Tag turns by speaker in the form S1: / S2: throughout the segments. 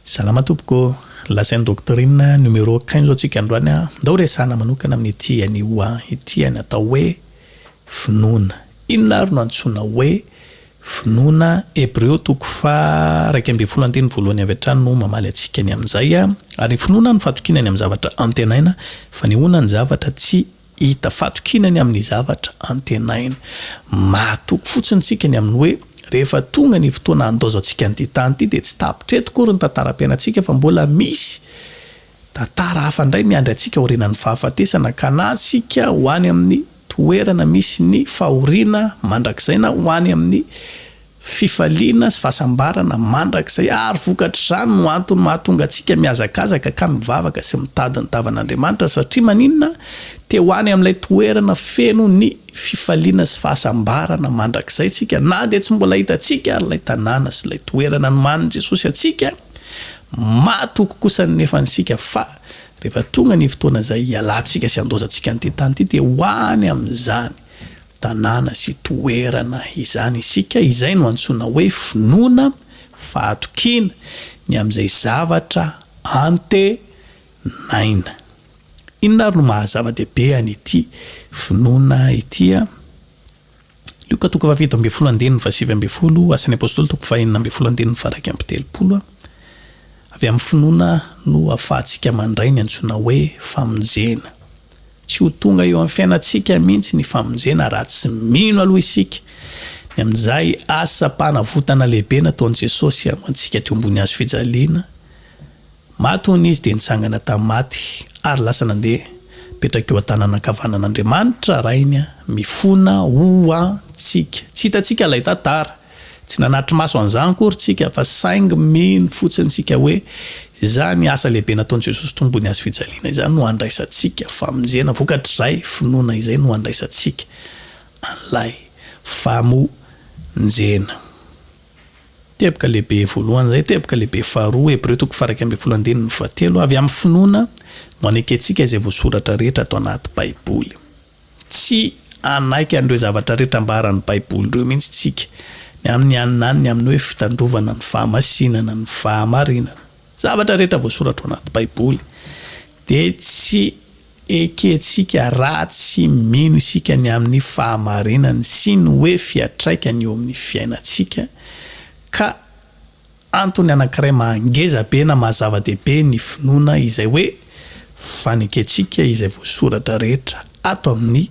S1: Salama tompoko, lasain'ny doctorine numéro 15 zao tsika androany a. Ndao resana manokana amin'ny ity anio ity any atao hoe finoana. Inona ary no antsoina hoe finoana? Hébreu 2:1 voalohany avy hatrany no mamaly antsika ny amin'izay a. Ary finoana no fatokinany amin'ny zavatra antenaina, fanehoana ny zavatra tsy hita, fatokinany amin'ny zavatra antenaina. Mahatoky fotsiny tsika ny amin'ny hoe rehefa tonga ny fotoana andaozantsika an'ity tany ity dia tsy tapitreto kory ny tantaram-piainantsika fa mbola misy tantara hafa indray miandry antsika aorianan'ny fahafatesana ka na tsika ho any amin'ny toerana misy ny fahoriana mandrakizay na ho any amin'ny fifaliana sy fahasambarana mandrakizay ary vokatr'izany no antony mahatonga antsika mihazakazaka ka mivavaka sy mitady ny tavan'Andriamanitra satria maninona te ho any amin'ilay toerana feno ny fifaliana sy fahasambarana mandrakizay tsika na dia tsy mbola hitantsika ilay tanàna sy ilay toerana no maniny Jesosy antsika mahatoky kosa nefa antsika fa rehefa tonga ny fotoana izay hialantsika sy andaozantsika an'ity tany ity dia ho any amin'izany tanàna sy toerana izany isika, izay no antsoina hoe finoana, fahatokiana ny amin'izay zavatra antenaina. Inona ary no mahazava-dehibe an'ity finoana ity a? Luka 7:7-20, Asan'ny Apôstôly 4:1-7 avy amin'ny finoana no ahafahantsika mandray ny antsoina hoe famonjena. Tsy ho tonga eo amin'ny fiainantsika mihitsy ny famonjena raha tsy mino aloha isika ny amin'izay asa-panavotana lehibe nataon'i Jesosy amintsika teo ambony hazo fijaliana. Mahatony izy dia nitsangana tamin'ny maty ary lasa nandeha petraka eo an-tanàna ankavanan'Andriamanitra rainy mifona ho antsika. Tsy hitantsika ilay tantara, tsy nanatry maso an'izany kory tsika fa saingy mino fotsiny tsika hoe izany asa lehibe nataon'i Jesosy teo ambony hazo fijaliana izany no andraisantsika famonjena, vokatr'izay finoana izay no andraisantsika an'ilay famonjena. Teboka lehibe voalohany izay, teboka lehibe faharoa, Hébreu 1:17 avy amin'ny finoana no aneketsika izay voasoratra rehetra atao anaty Baiboly. Tsy anaiky an'ireo zavatra rehetra ambaran'ny Baiboly ireo mihitsy tsika ny amin'ny anina ny amin'ny hoe fitandrovana ny fahamasinana ny fahamarinana, zavatra rehetra voasoratra anaty Baiboly dia tsy eketsika raha tsy mino isika ny amin'ny fahamarinana sy ny hoe fiatraikany eo amin'ny fiainantsika. Ka antony anankiray mangeza be na mahazava-dehibe ny finoana izay hoe faneketsika izay voasoratra rehetra ato amin'ny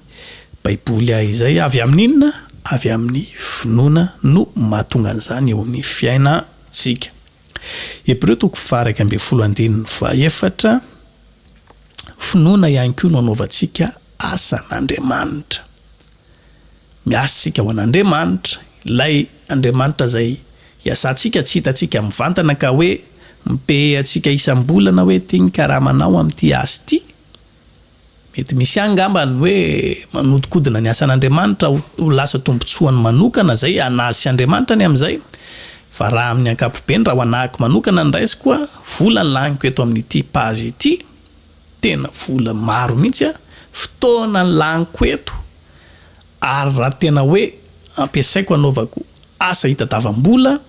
S1: Baiboly izay avy amin'inona? Avy amin'ny finoana no mahatonga an'izany eo amin'ny fiainantsika. Hébreu 1:12 finoana ihany koa no anaovantsika asan'Andriamanitra. Miasa tsika ho an'Andriamanitra, ilay Andriamanitra izay iasantsika tsy hitantsika mivantana ka hoe mipeh antsika isam-bolana hoe ity karamanao amin'ity asa ity. Mety misy angambany hoe manodikodina ny asan'Andriamanitra ho lasa tombotsoany manokana izay anazy sy Andriamanitra ny amin'izay. Fa raha amin'ny ankapobeny raha ho anahako manokana ny raisiko a, vola ny laniko eto amin'ity pazy ity, tena vola maro mihitsy a, fotoana ny laniko eto, ary raha tena hoe ampiasaiko anaovako asa hitadavam-bola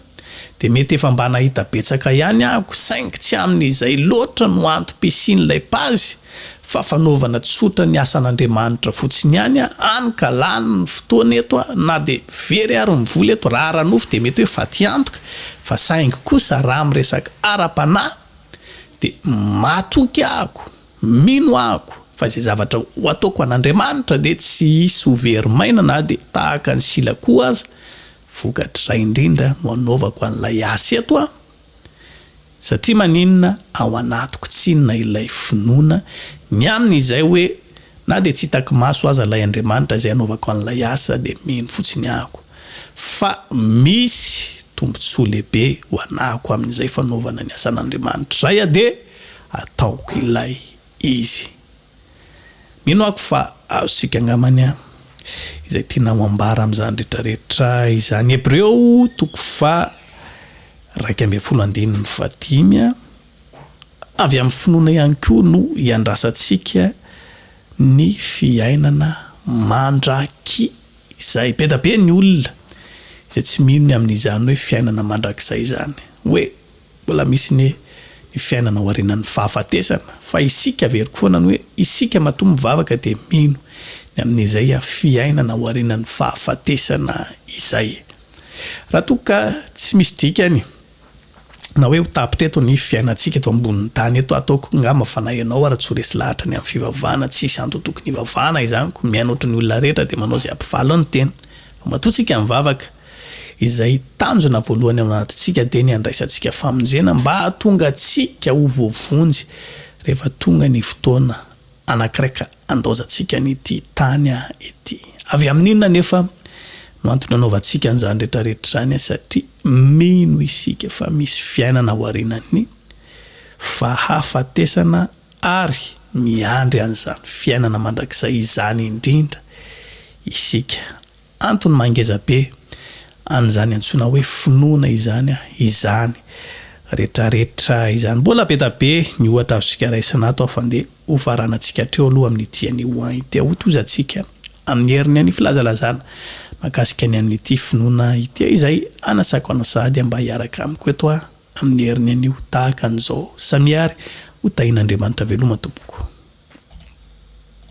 S1: dia mety efa mba nahita betsaka ihany ahako, saingy tsy amin'izay loatra no antom-pisian'ilay pazy fa fanaovana tsotra ny asan'Andriamanitra fotsiny ihany any ka lany ny fotoana eto na dia very ary ny vola eto raha ranofo dia mety hoe faty antoka, fa saingy kosa raha miresaka ara-panahy dia matoky ahako, mino ahako fa izay zavatra ho ataoko an'Andriamanitra dia tsy hisy ho very maina na dia tahaka ny sila koa aza, vokatr'izay indrindra no anaovako an'ilay asa eto satria maninona ao anatiko tsinona ilay finoana ny amin'izay hoe na dia tsy hitako maso aza ilay Andriamanitra izay anaovako an'ilay asa dia mino fotsiny ahako, fa misy tombotsoa lehibe ho anahako amin'izay fanaovana ny asan'Andriamanitra izay dia ataoko ilay izy. Mino ahako fa azosika angamany izay tiana ho ambara amin'izany rehetrarehetra izany. Hébreu 2:1-5 avy amin'ny finoana ihany koa no iandrasantsika ny fiainana mandraki izay. Be da be ny olona izay tsy mino ny amin'izany hoe fiainana mandrakizay izany, hoe mbola misy ny ny fiainana ao aorianan'ny fahafatesana fa isika very koanany hoe isika matoa mivavaka de mino ny amin'izay fiainana ao aorianan'ny fahafatesana izay. Raha toka tsy misy dikany na hoe ho tapitra eto ny fiainantsika eto ambonin'ny tany eto ataoko ngamba fanahinao raha tsy ho resy lahatra ny amin'ny fivavahana tsisy anto tokony hivavahana izany ko miaina ohatry ny olona rehetra de manao zay ampifaly ny tena fa matoatsika mivavaka izay tanjona voalohany ao anatintsika de ny andraisantsika famonjena mba hatonga atsika ho voavonjy rehefa tonga ny fotoana anakiraika andaozantsika nyty tany ety. Avy amin'inona nefa no antony anaovantsika an'izany rehetrarehetra zany satria mino isika fa misy fiainana ao aorianany fahafatesana ary miandry an'izany fiainana mandrakizay izany indrindra isika. Antony mangeza be an'izany antsoina hoe finoana izany rehetrarehetra izany. Mbola betabe ny ohatra azosika raisina ato fa nde ho varanantsika treo aloha amin'ny tian'io ity ahotozantsika amin'ny heriny any filazalazana makasika ny an'ity finoana ity izay anasako anao sahady mba hiaraka amiko eto amin'ny heriny an'io tahaka an'izao. Samiary ho tahin'Andriamanitra veloma tompoko.